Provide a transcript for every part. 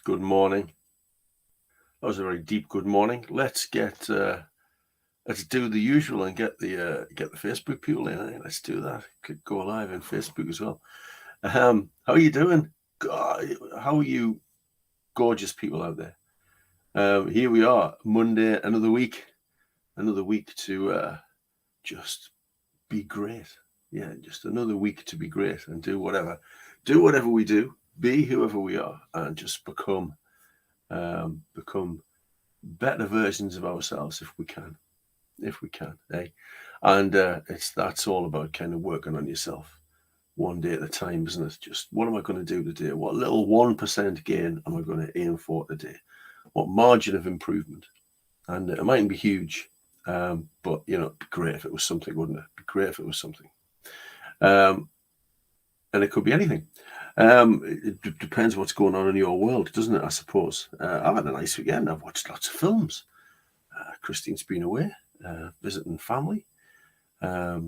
Good morning. That was a very deep good morning. Let's do the usual and get the Facebook people in. Let's do that. Could go live on Facebook as well. How are you doing? God, how are you, gorgeous people out there? Here we are, Monday, another week to just be great. Yeah, just another week to be great and do whatever we do, be whoever we are, and just become better versions of ourselves if we can, eh? And that's all about kind of working on yourself one day at a time, isn't it? Just what am I going to do today? What little 1% gain am I going to aim for today? What margin of improvement? And it mightn't be huge, but it'd be great if it was something, wouldn't it? It'd be great if it was something. And it could be anything. It depends what's going on in your world, doesn't it? I suppose. I've had a nice weekend. I've watched lots of films. Christine's been away, visiting family. I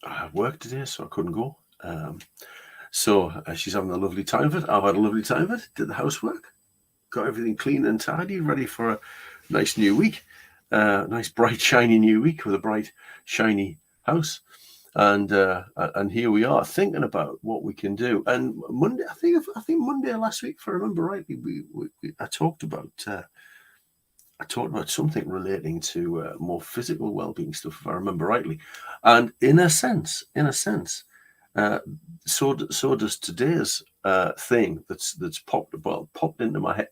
had work today, so I couldn't go. So she's having a lovely time of it. I've had a lovely time of it. Did the housework. Got everything clean and tidy, ready for a nice new week. Nice, bright, shiny new week with a bright, shiny house. And here we are thinking about what we can do. And Monday, I think Monday last week, if I remember rightly, I talked about something relating to more physical well-being stuff, if I remember rightly. And in a sense, so does today's thing that's popped into my head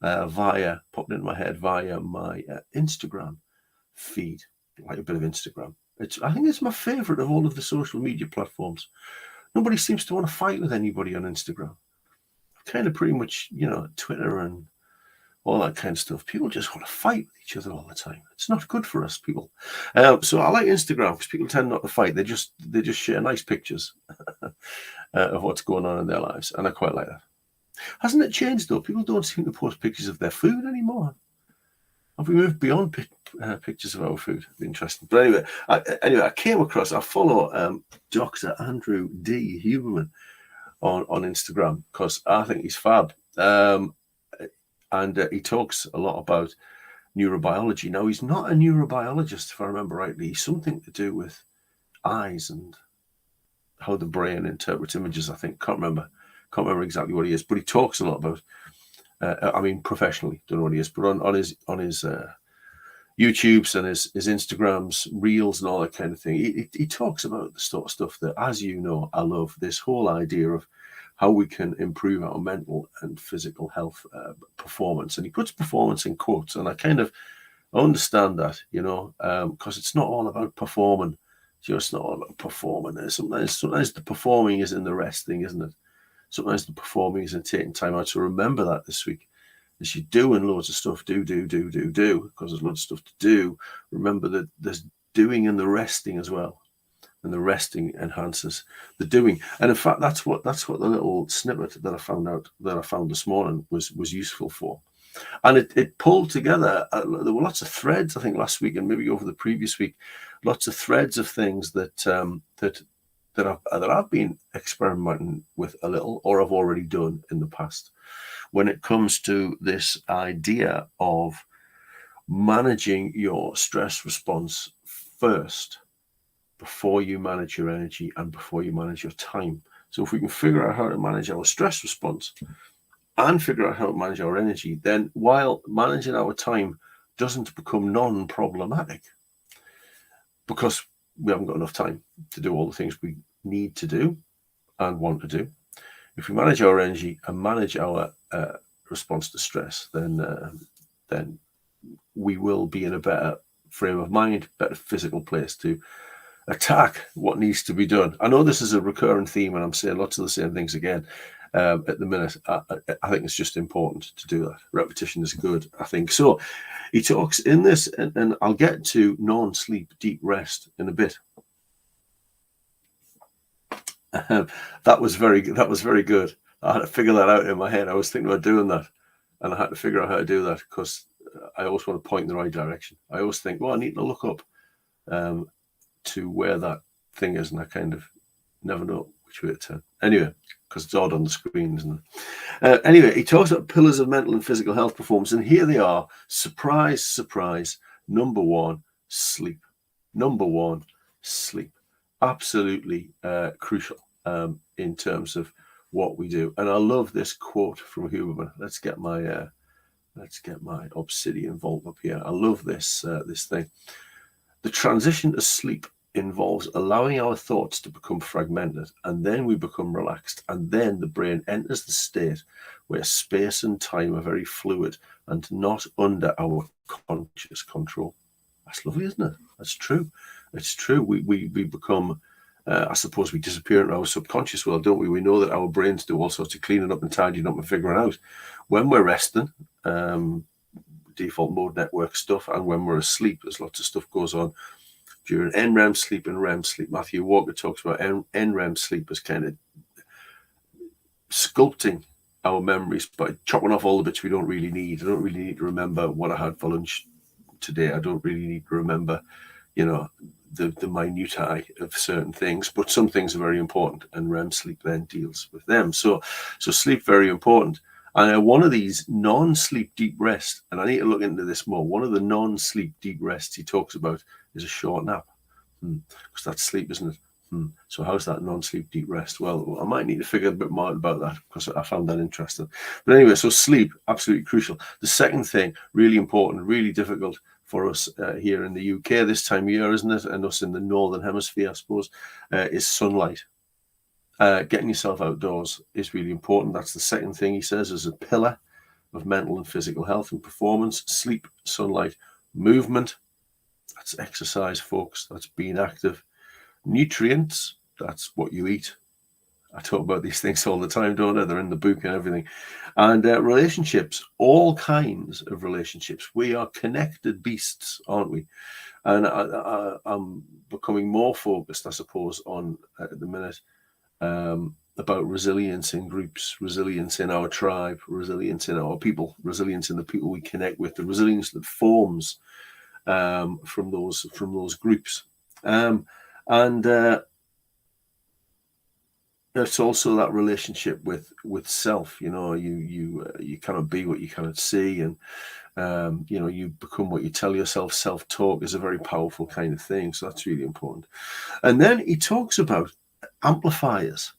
via my Instagram feed. Like a bit of Instagram. I think it's my favorite of all of the social media platforms. Nobody seems to want to fight with anybody on Instagram. Kind of pretty much, Twitter and all that kind of stuff. People just want to fight with each other all the time. It's not good for us, people. So I like Instagram because people tend not to fight. They just share nice pictures of what's going on in their lives, and I quite like that. Hasn't it changed though? People don't seem to post pictures of their food anymore. Have we moved beyond pictures of our food? Interesting. But anyway, I follow Dr. Andrew D. Huberman on Instagram because I think he's fab. And he talks a lot about neurobiology. Now, he's not a neurobiologist, if I remember rightly. He's something to do with eyes and how the brain interprets images, I think. Can't remember exactly what he is, but he talks a lot about professionally, don't know what he is, but on his YouTubes and his Instagrams, reels and all that kind of thing, he talks about the sort of stuff that, as you know, I love. This whole idea of how we can improve our mental and physical health performance. And he puts performance in quotes, and I kind of understand that, because it's not all about performing. It's not all about performing. Sometimes the performing is in the resting, isn't it? Sometimes the performing is in taking time out. So remember that this week. As you're doing loads of stuff, do, because there's loads of stuff to do. Remember that there's doing and the resting as well. And the resting enhances the doing. And in fact, that's what the little snippet that I found this morning was useful for. And it pulled together, there were lots of threads, I think, last week and maybe over the previous week, lots of threads of things that I've been experimenting with a little, or I've already done in the past, when it comes to this idea of managing your stress response first before you manage your energy and before you manage your time. So if we can figure out how to manage our stress response and figure out how to manage our energy, then while managing our time doesn't become non-problematic, because we haven't got enough time to do all the things we need to do and want to do. If we manage our energy and manage our response to stress, then we will be in a better frame of mind, better physical place to attack what needs to be done. I know this is a recurring theme, and I'm saying lots of the same things again at the minute. I think it's just important to do that. Repetition is good, I think. So he talks in this, and I'll get to non-sleep, deep rest in a bit. That was very good. I had to figure that out in my head. I was thinking about doing that, and I had to figure out how to do that because I always want to point in the right direction. I always think, well, I need to look up to where that thing is, and I kind of never know which way to turn. Anyway, because it's odd on the screen, isn't it? Anyway, he talks about pillars of mental and physical health performance, and here they are. Surprise, surprise. Number one, sleep. Number one, sleep. Absolutely crucial in terms of what we do. And I love this quote from Huberman. Let's get my Obsidian Vault up here. I love this this thing. The transition to sleep involves allowing our thoughts to become fragmented, and then we become relaxed, and then the brain enters the state where space and time are very fluid and not under our conscious control. That's lovely, isn't it? That's true. It's true. We become, I suppose we disappear in our subconscious world, don't we? We know that our brains do all sorts of cleaning up and tidying up and figuring out. When we're resting, default mode network stuff, and when we're asleep, there's lots of stuff goes on during NREM sleep and REM sleep. Matthew Walker talks about NREM sleep as kind of sculpting our memories by chopping off all the bits we don't really need. I don't really need to remember what I had for lunch today. I don't really need to remember, the minutiae of certain things, but some things are very important, and REM sleep then deals with them. So sleep, very important. And one of these non-sleep deep rest, and I need to look into this more, one of the non-sleep deep rests he talks about is a short nap. Because that's sleep, isn't it? So how's that non-sleep deep rest? Well, I might need to figure a bit more about that, because I found that interesting. But anyway, so sleep, absolutely crucial. The second thing, really important, really difficult for us here in the UK this time of year, isn't it? And us in the Northern Hemisphere, I suppose, is sunlight. Getting yourself outdoors is really important. That's the second thing he says is a pillar of mental and physical health and performance. Sleep, sunlight, movement. That's exercise, folks. That's being active. Nutrients. That's what you eat. I talk about these things all the time, don't I? They're in the book and everything. And relationships, all kinds of relationships. We are connected beasts, aren't we? And I'm becoming more focused, I suppose, on at the minute about resilience in groups, resilience in our tribe, resilience in our people, resilience in the people we connect with, the resilience that forms from those groups, and it's also that relationship with self. You cannot be what you cannot see, and you become what you tell yourself. Self-talk is a very powerful kind of thing, so that's really important. And then he talks about amplifiers.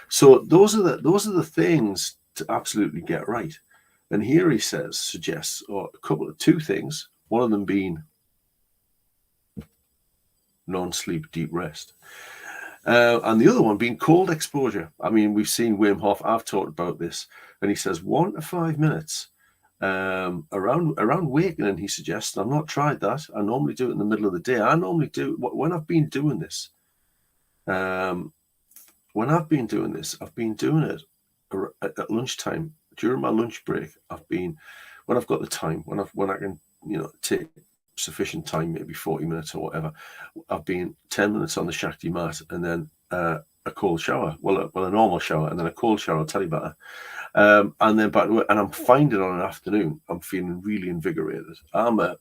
So those are the things to absolutely get right. And here he suggests two things, one of them being non-sleep deep rest, and the other one being cold exposure. I mean, we've seen Wim Hof, I've talked about this, and he says 1 to 5 minutes around wakening, he suggests. I've not tried that. I normally do it in the middle of the day. I normally do when I've been doing this. I've been doing it at lunchtime during my lunch break. When I've got the time, when I can, take sufficient time, maybe 40 minutes or whatever. I've been 10 minutes on the Shakti mat, and then a cold shower. Well, a normal shower, and then a cold shower. I'll tell you about it. And then back to work. And I'm finding on an afternoon, I'm feeling really invigorated. I'm a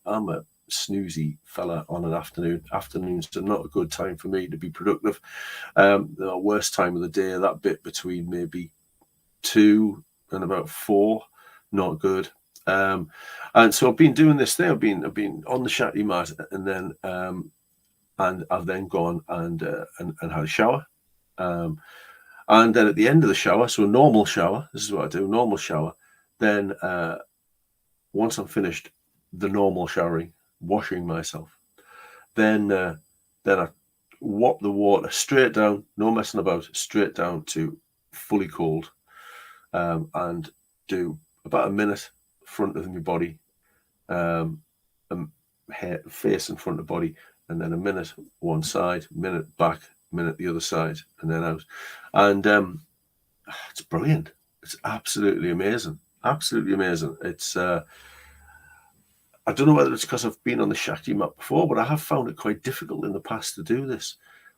snoozy fella on an afternoon. Afternoons are not a good time for me to be productive. The worst time of the day, that bit between maybe 2 and about 4, not good. And so I've been doing this thing. I've been on the Shakti mat, and then and I've then gone and had a shower. And then at the end of the shower, so a normal shower, this is what I do, normal shower. Then once I'm finished the normal showering, washing myself, then I whop the water straight down, no messing about, straight down to fully cold, and do about a minute front of my body, head, face in front of the body, and then a minute one side, minute back, minute the other side, and then out. And it's brilliant. It's absolutely amazing. Absolutely amazing. It's I don't know whether it's because I've been on the Shakti mat before, but I have found it quite difficult in the past to do this.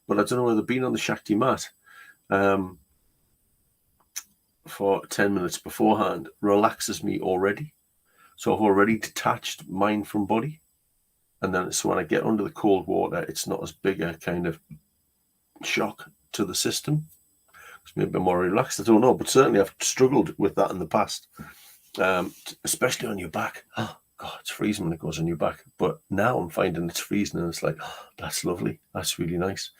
But I don't know whether being on the Shakti mat for 10 minutes beforehand relaxes me already. So I've already detached mind from body. And then so when I get under the cold water, it's not as big a kind of shock to the system. maybe I'm more relaxed. I don't know, but certainly I've struggled with that in the past, especially on your back. Oh, God, it's freezing when it goes on your back. But now I'm finding it's freezing, and it's like, oh, that's lovely. That's really nice.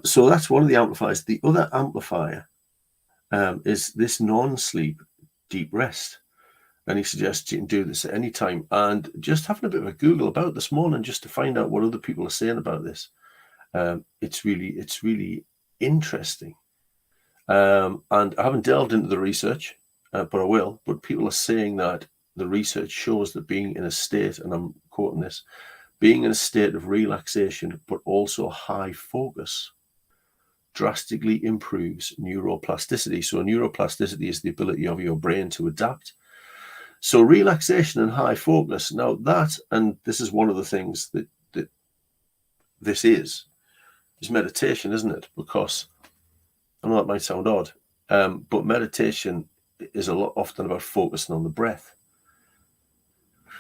So that's one of the amplifiers. The other amplifier is this non-sleep deep rest. And he suggests you can do this at any time. And just having a bit of a Google about this morning, just to find out what other people are saying about this, it's really interesting. And I haven't delved into the research, but I will. But people are saying that the research shows that being in a state, and I'm quoting this, being in a state of relaxation, but also high focus, drastically improves neuroplasticity. So neuroplasticity is the ability of your brain to adapt. So relaxation and high focus. Now that, and this is one of the things that this is meditation, isn't it? Because I know that might sound odd, but meditation is often about focusing on the breath.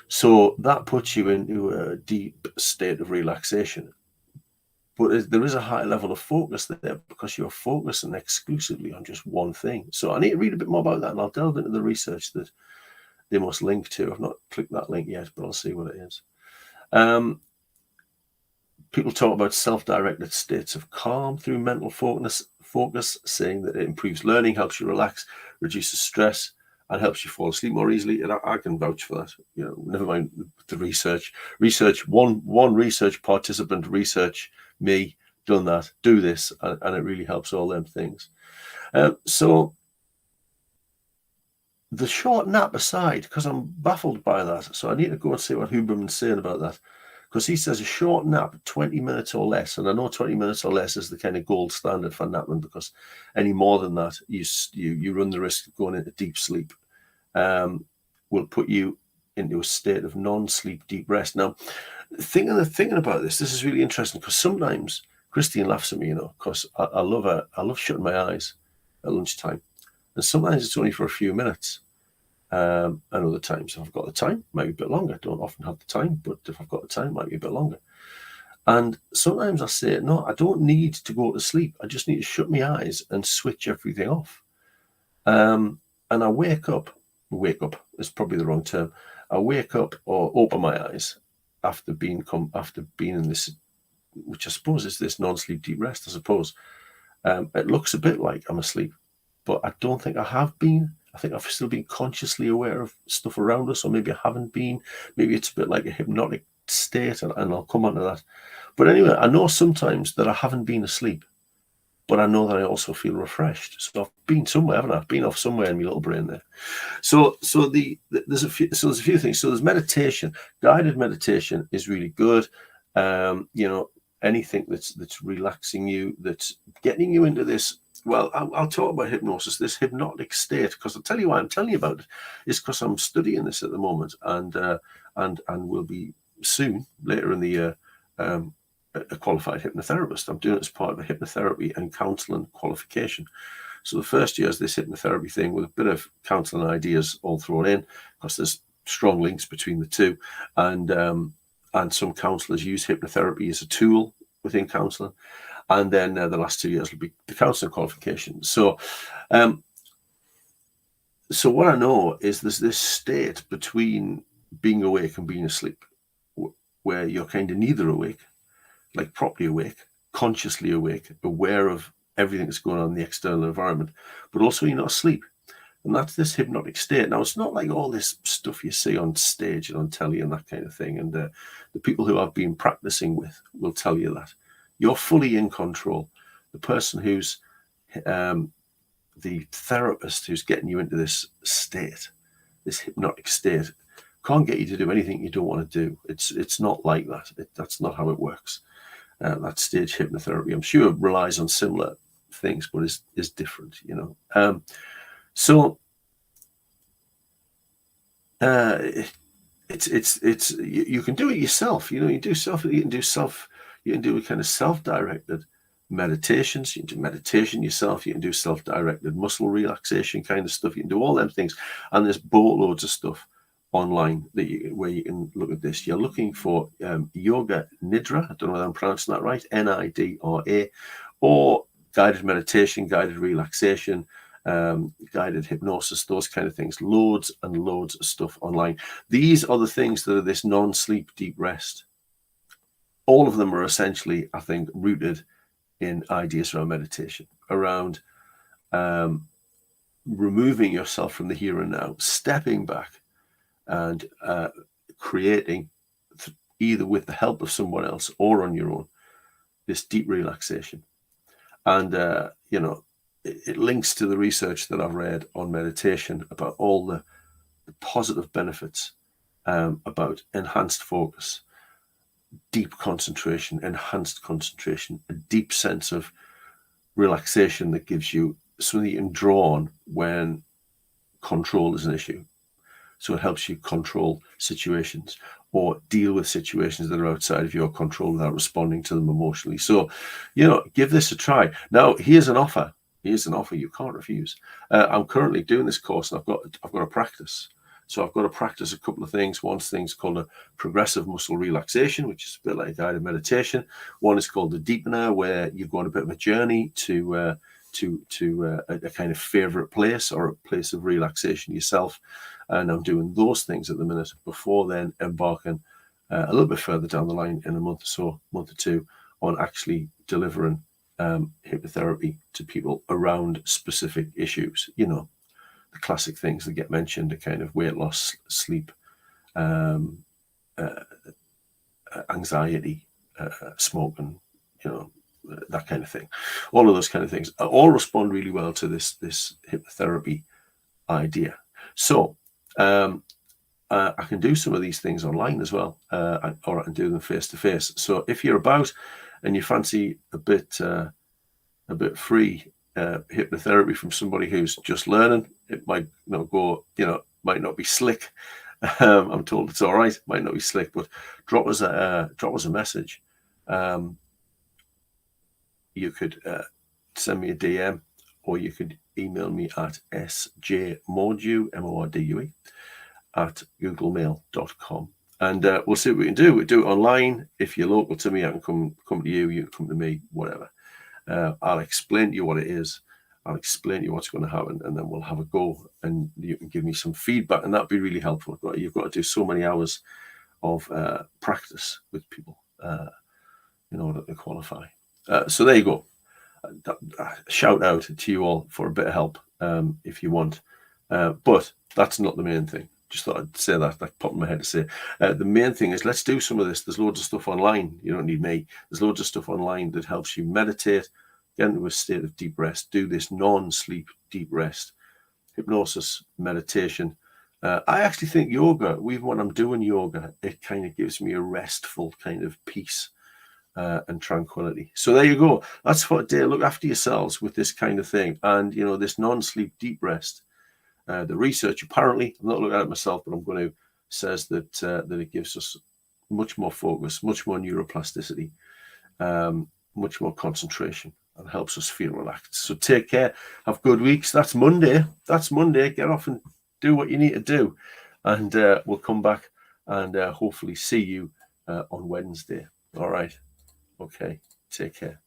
So that puts you into a deep state of relaxation. But there is a high level of focus there because you're focusing exclusively on just one thing. So I need to read a bit more about that, and I'll delve into the research that they must link to. I've not clicked that link yet, but I'll see what it is. People talk about self-directed states of calm through mental focus, saying that it improves learning, helps you relax, reduces stress, and helps you fall asleep more easily. And I can vouch for that. You know, never mind the research. One research participant, me, done that, do this, and it really helps all them things. So the short nap aside, because I'm baffled by that, so I need to go and see what Huberman's saying about that, because he says a short nap, 20 minutes or less, and I know 20 minutes or less is the kind of gold standard for napping, because any more than that, you run the risk of going into deep sleep. Will put you into a state of non-sleep deep rest. Now, thinking about this is really interesting, because sometimes Christine laughs at me, you know, because I love shutting my eyes at lunchtime, and sometimes it's only for a few minutes. And other times, if I've got the time, maybe a bit longer. I don't often have the time, but if I've got the time, it might be a bit longer. And sometimes I say, no, I don't need to go to sleep. I just need to shut my eyes and switch everything off. And I wake up is probably the wrong term. I wake up or open my eyes after being in this, which I suppose is this non-sleep deep rest, I suppose. It looks a bit like I'm asleep, but I don't think I have been. I think I've still been consciously aware of stuff around us, or maybe I haven't been. Maybe it's a bit like a hypnotic state, and I'll come on to that. But anyway, I know sometimes that I haven't been asleep, but I know that I also feel refreshed. So I've been somewhere, haven't I? I've been off somewhere in my little brain there. So there's a few things. So there's meditation. Guided meditation is really good. You know, anything that's relaxing you, that's getting you into this. Well, I'll talk about hypnosis, this hypnotic state, because I'll tell you why I'm telling you about it is because I'm studying this at the moment, and will be soon, later in the year, a qualified hypnotherapist. I'm doing it as part of a hypnotherapy and counselling qualification. So the first year is this hypnotherapy thing with a bit of counselling ideas all thrown in, because there's strong links between the two, and some counsellors use hypnotherapy as a tool within counselling. And then the last 2 years will be the counselling qualification. So what I know is there's this state between being awake and being asleep, where you're kind of neither awake, like properly awake, consciously awake, aware of everything that's going on in the external environment, but also you're not asleep. And that's this hypnotic state. Now, it's not like all this stuff you see on stage and on telly and that kind of thing. And the people who I've been practicing with will tell you that. You're fully in control. The person who's the therapist who's getting you into this state, this hypnotic state, can't get you to do anything you don't want to do. It's not like that. That's not how it works. That stage hypnotherapy, I'm sure, relies on similar things, but is different, you know. It's you can do it yourself. You know, you can do a kind of self-directed meditations. You can do meditation yourself. You can do self-directed muscle relaxation kind of stuff. You can do all them things, and there's boatloads of stuff online where you can look at this. You're looking for Yoga Nidra. I don't know whether I'm pronouncing that right. Nidra, or guided meditation, guided relaxation, guided hypnosis, those kind of things. Loads and loads of stuff online. These are the things that are this non-sleep deep rest. All of them are essentially, I think, rooted in ideas around meditation, around removing yourself from the here and now, stepping back and creating, either with the help of someone else or on your own, this deep relaxation. And, you know, it links to the research that I've read on meditation about all the positive benefits about enhanced focus, deep concentration, enhanced concentration, a deep sense of relaxation that gives you something you can draw on when control is an issue. So it helps you control situations or deal with situations that are outside of your control without responding to them emotionally. So, you know, give this a try. Now, here's an offer. Here's an offer you can't refuse. I'm currently doing this course, and I've got to practice. So I've got to practice a couple of things. One thing's called a progressive muscle relaxation, which is a bit like a guided meditation. One is called the deepener, where you go on a bit of a journey to a kind of favorite place or a place of relaxation yourself. And I'm doing those things at the minute before then embarking a little bit further down the line in a month or two, on actually delivering hypnotherapy to people around specific issues. You know, the classic things that get mentioned are kind of weight loss, sleep, anxiety, smoking, you know, that kind of thing. All of those kind of things all respond really well to this hypnotherapy idea. So I can do some of these things online as well, or I can do them face to face. So if you're about and you fancy a bit free hypnotherapy from somebody who's just learning, it might not go, you know, might not be slick. I'm told it's all right. Might not be slick, but drop us a message. You could send me a DM, or you could email me at sjmordue, MORDUE, at googlemail.com. And we'll see what we can do. We'll do it online. If you're local to me, I can come to you, you can come to me, whatever. I'll explain to you what it is. I'll explain to you what's going to happen, and then we'll have a go, and you can give me some feedback, and that'd be really helpful. You've got to do so many hours of practice with people in order to qualify. So there you go. Shout out to you all for a bit of help if you want. But that's not the main thing. Just thought I'd say that popped in my head to say. The main thing is, let's do some of this. There's loads of stuff online. You don't need me. There's loads of stuff online that helps you meditate, get into a state of deep rest, do this non-sleep deep rest, hypnosis, meditation. I actually think yoga, even when I'm doing yoga, it kind of gives me a restful kind of peace and tranquility. So there you go. That's for today. Look after yourselves with this kind of thing. And, you know, this non-sleep deep rest, the research apparently, I'm not looking at it myself, but I'm going to, says that it gives us much more focus, much more neuroplasticity, much more concentration, and helps us feel relaxed. So take care. Have good weeks. That's Monday. Get off and do what you need to do. And we'll come back and hopefully see you on Wednesday. All right. Okay. Take care.